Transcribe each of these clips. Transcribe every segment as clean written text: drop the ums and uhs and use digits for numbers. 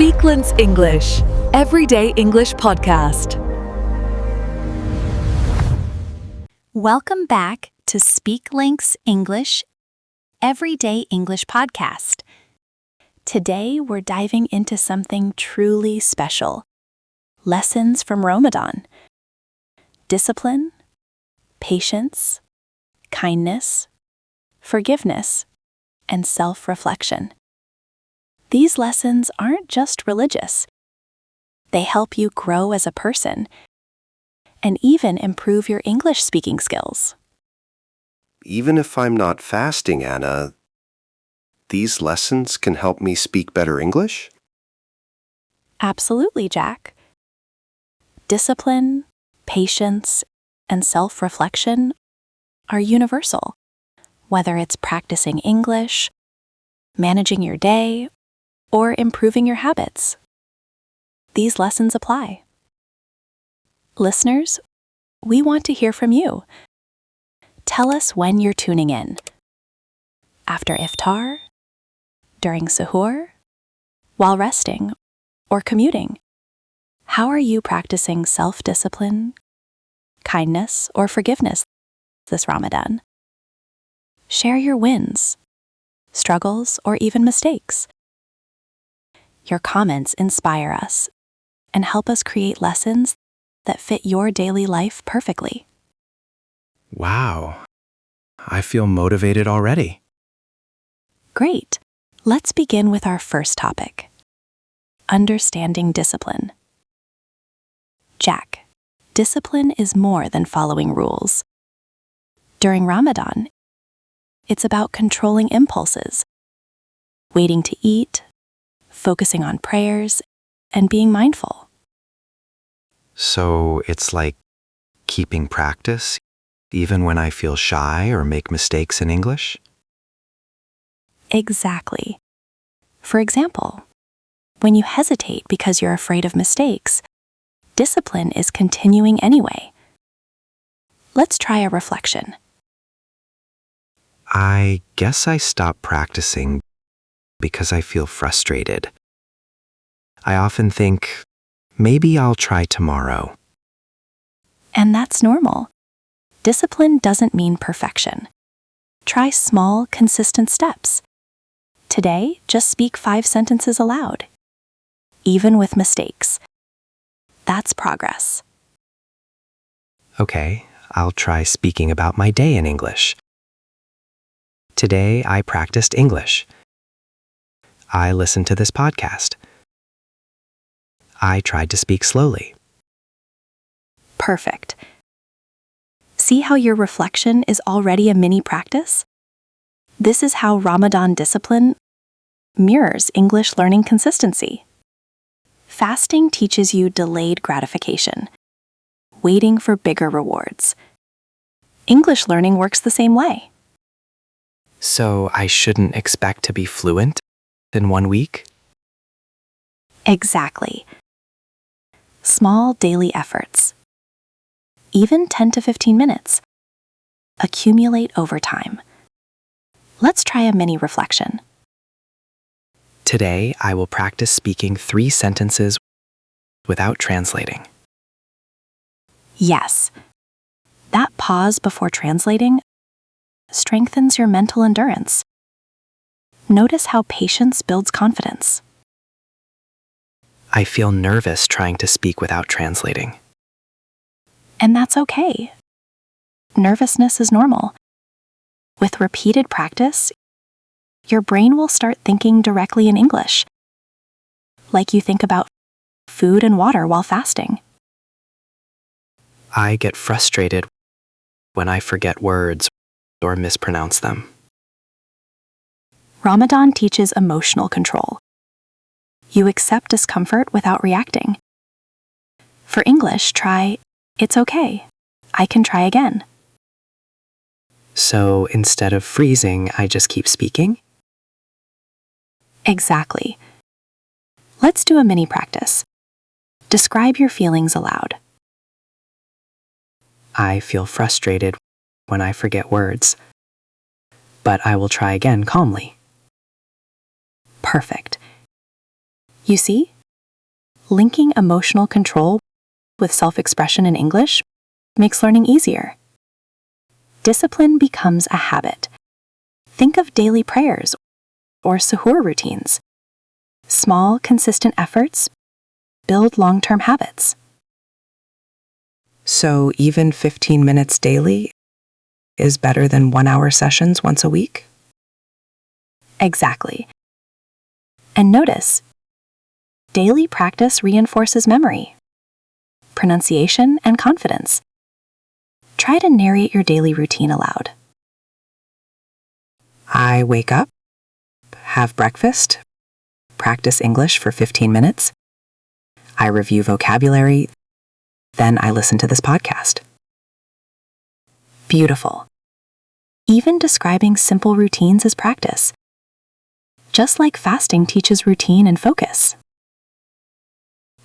Speaklance English, Everyday English Podcast. Welcome back to Speaklance English, Everyday English Podcast. Today we're diving into something truly special. Lessons from Ramadan. Discipline, patience, kindness, forgiveness, and self-reflection. These lessons aren't just religious. They help you grow as a person and even improve your English speaking skills. Even if I'm not fasting, Anna, these lessons can help me speak better English? Absolutely, Jack. Discipline, patience, and self-reflection are universal, whether it's practicing English, managing your day, or improving your habits. These lessons apply. Listeners, we want to hear from you. Tell us when you're tuning in. After iftar, during suhoor, while resting, or commuting. How are you practicing self-discipline, kindness, or forgiveness this Ramadan? Share your wins, struggles, or even mistakes. Your comments inspire us and help us create lessons that fit your daily life perfectly. Wow, I feel motivated already. Great. Let's begin with our first topic, understanding discipline. Jack, discipline is more than following rules. During Ramadan, it's about controlling impulses, waiting to eat, focusing on prayers, and being mindful. So it's like keeping practice, even when I feel shy or make mistakes in English? Exactly. For example, when you hesitate because you're afraid of mistakes, discipline is continuing anyway. Let's try a reflection. I guess I stopped practicing because I feel frustrated. I often think, maybe I'll try tomorrow. And that's normal. Discipline doesn't mean perfection. Try small, consistent steps. Today, just speak 5 sentences aloud, even with mistakes. That's progress. Okay, I'll try speaking about my day in English. Today, I practiced English. I listened to this podcast. I tried to speak slowly. Perfect. See how your reflection is already a mini practice? This is how Ramadan discipline mirrors English learning consistency. Fasting teaches you delayed gratification, waiting for bigger rewards. English learning works the same way. So I shouldn't expect to be fluent in 1 week? Exactly. Small daily efforts, even 10 to 15 minutes, accumulate over time. Let's try a mini reflection. Today, I will practice speaking 3 sentences without translating. Yes. That pause before translating strengthens your mental endurance. Notice how patience builds confidence. I feel nervous trying to speak without translating. And that's okay. Nervousness is normal. With repeated practice, your brain will start thinking directly in English, like you think about food and water while fasting. I get frustrated when I forget words or mispronounce them. Ramadan teaches emotional control. You accept discomfort without reacting. For English, try, "It's okay. I can try again." So instead of freezing, I just keep speaking? Exactly. Let's do a mini practice. Describe your feelings aloud. I feel frustrated when I forget words, but I will try again calmly. Perfect. You see, linking emotional control with self-expression in English makes learning easier. Discipline becomes a habit. Think of daily prayers or suhoor routines. Small, consistent efforts build long-term habits. So even 15 minutes daily is better than 1-hour sessions once a week? Exactly. And notice, daily practice reinforces memory, pronunciation, and confidence. Try to narrate your daily routine aloud. I wake up, have breakfast, practice English for 15 minutes. I review vocabulary, then I listen to this podcast. Beautiful. Even describing simple routines is practice, just like fasting teaches routine and focus.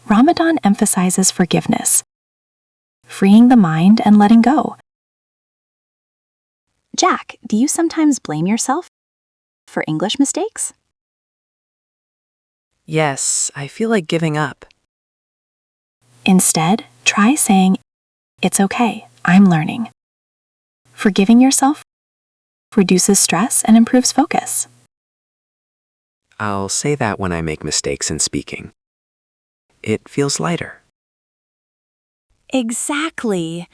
Ramadan emphasizes forgiveness, freeing the mind and letting go. Jack, do you sometimes blame yourself for English mistakes? Yes, I feel like giving up. Instead, try saying, "It's okay, I'm learning." Forgiving yourself reduces stress and improves focus. I'll say that when I make mistakes in speaking. It feels lighter. Exactly.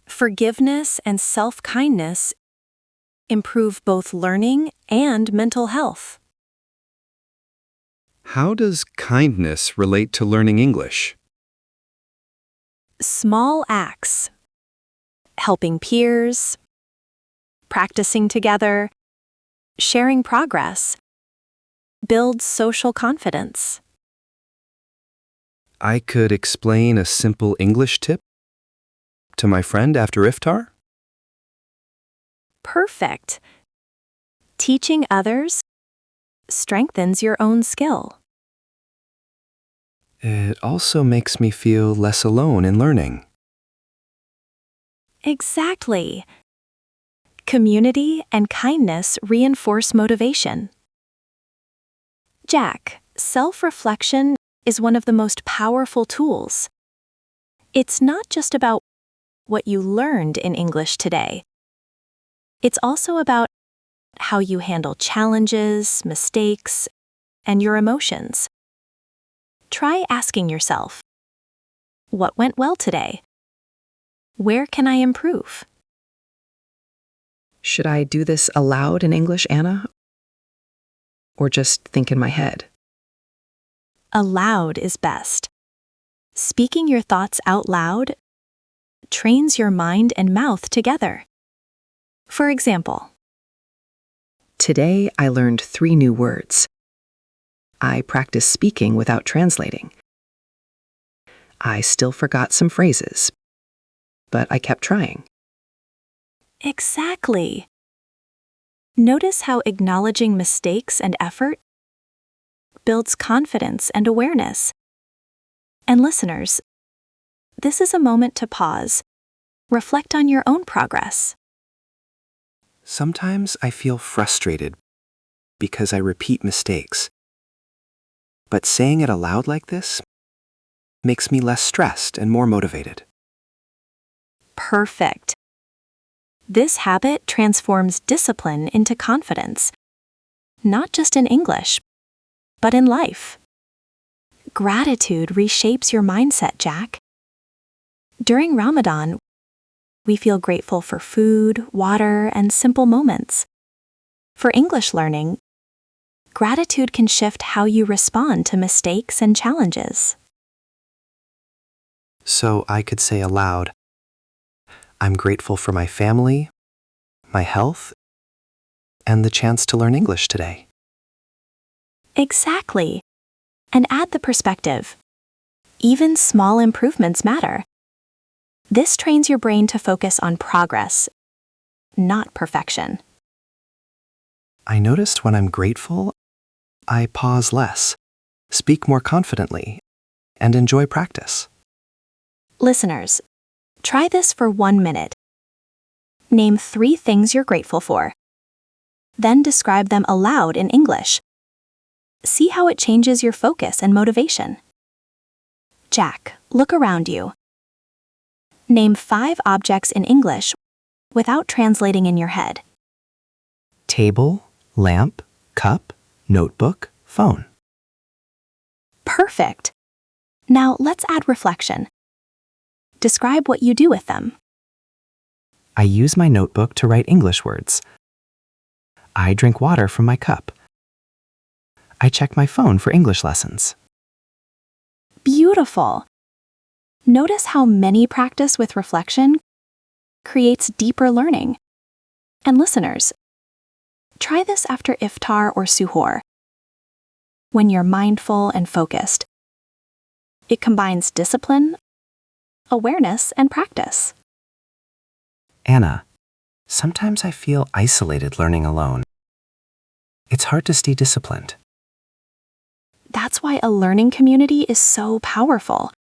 Forgiveness and self-kindness improve both learning and mental health. How does kindness relate to learning English? Small acts, helping peers, practicing together, sharing progress, builds social confidence. I could explain a simple English tip to my friend after iftar? Perfect. Teaching others strengthens your own skill. It also makes me feel less alone in learning. Exactly. Community and kindness reinforce motivation. Jack, self-reflection is one of the most powerful tools. It's not just about what you learned in English today. It's also about how you handle challenges, mistakes, and your emotions. Try asking yourself, what went well today? Where can I improve? Should I do this aloud in English, Anna? Or just think in my head? Aloud is best. Speaking your thoughts out loud trains your mind and mouth together. For example, Today I learned 3 new words. I practiced speaking without translating. I still forgot some phrases, but I kept trying. exactly. Notice how acknowledging mistakes and effort builds confidence and awareness. And listeners, this is a moment to pause, reflect on your own progress. Sometimes I feel frustrated because I repeat mistakes. But saying it aloud like this makes me less stressed and more motivated. Perfect. This habit transforms discipline into confidence, not just in English, but in life. Gratitude reshapes your mindset, Jack. During Ramadan, we feel grateful for food, water, and simple moments. For English learning, gratitude can shift how you respond to mistakes and challenges. So I could say aloud, I'm grateful for my family, my health, and the chance to learn English today. Exactly. And add the perspective. Even small improvements matter. This trains your brain to focus on progress, not perfection. I noticed when I'm grateful, I pause less, speak more confidently, and enjoy practice. Listeners, try this for 1 minute. Name 3 things you're grateful for. Then describe them aloud in English. See how it changes your focus and motivation. Jack, look around you. Name 5 objects in English without translating in your head. Table, lamp, cup, notebook, phone. Perfect. Now let's add reflection. Describe what you do with them. I use my notebook to write English words. I drink water from my cup. I check my phone for English lessons. Beautiful. Notice how many practice with reflection creates deeper learning. And listeners, try this after iftar or suhoor. When you're mindful and focused, it combines discipline, awareness, and practice. Anna, sometimes I feel isolated learning alone. It's hard to stay disciplined. That's why a learning community is so powerful.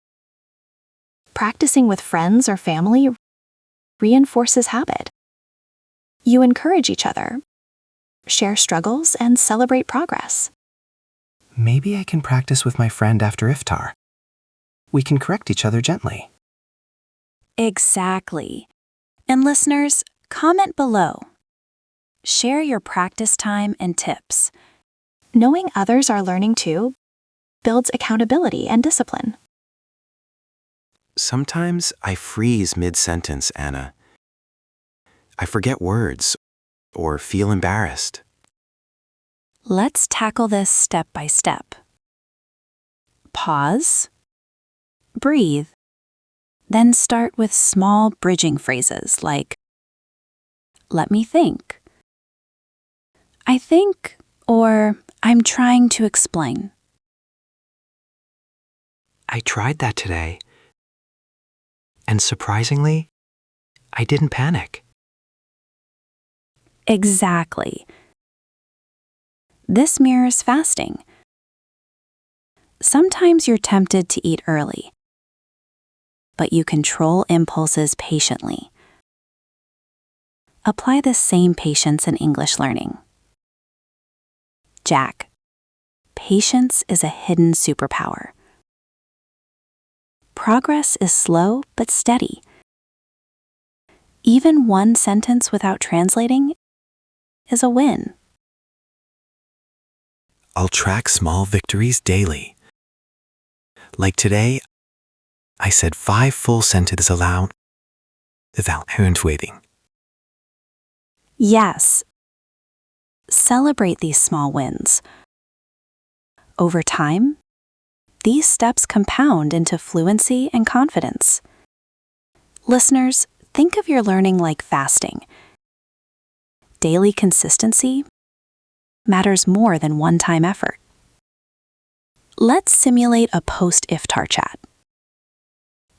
Practicing with friends or family reinforces habit. You encourage each other, share struggles, and celebrate progress. Maybe I can practice with my friend after iftar. We can correct each other gently. Exactly. And listeners, comment below. Share your practice time and tips. Knowing others are learning too builds accountability and discipline. Sometimes I freeze mid-sentence, Anna. I forget words or feel embarrassed. Let's tackle this step by step. Pause. Breathe. Then start with small bridging phrases like, let me think. I think, or I'm trying to explain. I tried that today. And surprisingly, I didn't panic. Exactly. This mirrors fasting. Sometimes you're tempted to eat early, but you control impulses patiently. Apply the same patience in English learning. Jack, patience is a hidden superpower. Progress is slow but steady. Even one sentence without translating is a win. I'll track small victories daily. Like today, I said 5 full sentences aloud without hand-waving. Yes. Celebrate these small wins. Over time, these steps compound into fluency and confidence. Listeners, think of your learning like fasting. Daily consistency matters more than one-time effort. Let's simulate a post-iftar chat.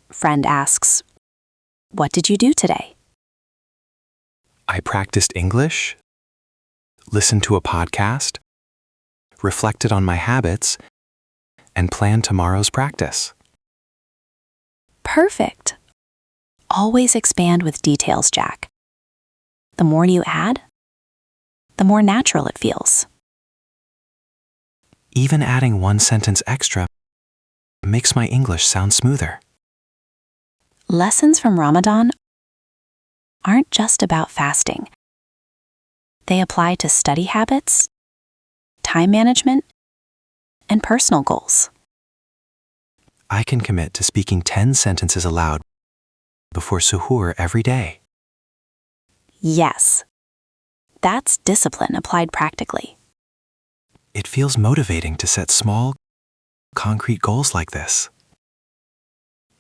Friend asks, "What did you do today?" I practiced English, listened to a podcast, reflected on my habits, and planned tomorrow's practice. Perfect. Always expand with details, Jack. The more you add, the more natural it feels. Even adding 1 sentence extra makes my English sound smoother. Lessons from Ramadan aren't just about fasting. They apply to study habits, time management, and personal goals. I can commit to speaking 10 sentences aloud before suhoor every day. Yes, that's discipline applied practically. It feels motivating to set small, concrete goals like this.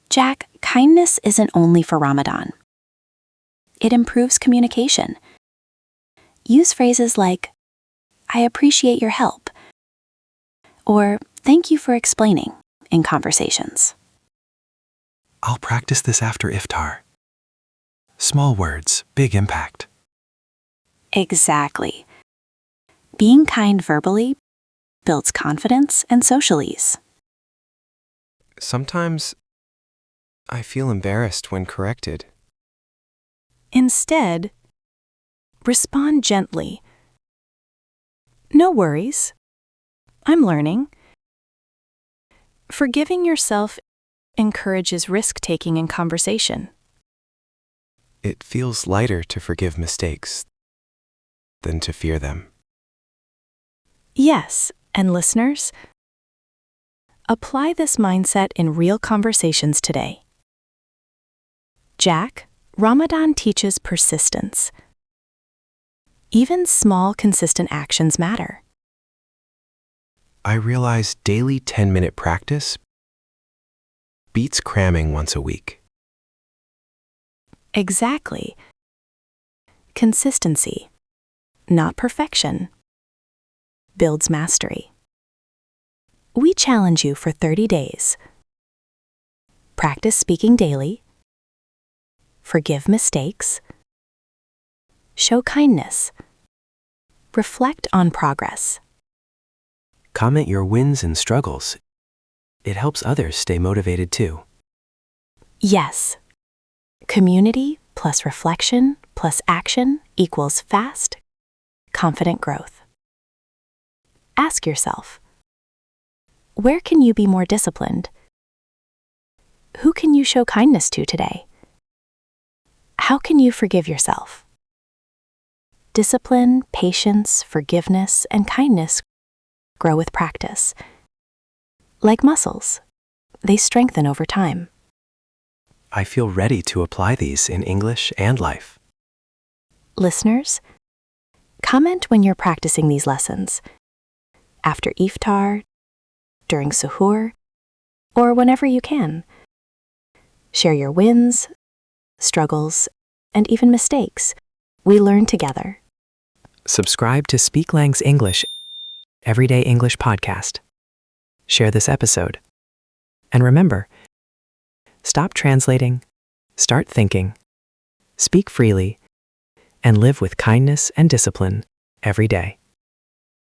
Jack, kindness isn't only for Ramadan. It improves communication. Use phrases like, "I appreciate your help," or "Thank you for explaining" in conversations. I'll practice this after iftar. Small words, big impact. Exactly. Being kind verbally builds confidence and social ease. Sometimes I feel embarrassed when corrected. Instead, respond gently. No worries. I'm learning. Forgiving yourself encourages risk-taking in conversation. It feels lighter to forgive mistakes than to fear them. Yes, and listeners, apply this mindset in real conversations today. Jack, Ramadan teaches persistence. Even small, consistent actions matter. I realize daily 10-minute practice beats cramming once a week. Exactly. Consistency, not perfection, builds mastery. We challenge you for 30 days. Practice speaking daily. Forgive mistakes. Show kindness. Reflect on progress. Comment your wins and struggles. It helps others stay motivated too. Yes. Community plus reflection plus action equals fast, confident growth. Ask yourself, where can you be more disciplined? Who can you show kindness to today? How can you forgive yourself? Discipline, patience, forgiveness, and kindness grow with practice. Like muscles, they strengthen over time. I feel ready to apply these in English and life. Listeners, comment when you're practicing these lessons. After iftar, during suhoor, or whenever you can. Share your wins, struggles, and even mistakes. We learn together. Subscribe to Speaklance English, Everyday English podcast. Share this episode. And remember, stop translating, start thinking, speak freely, and live with kindness and discipline every day.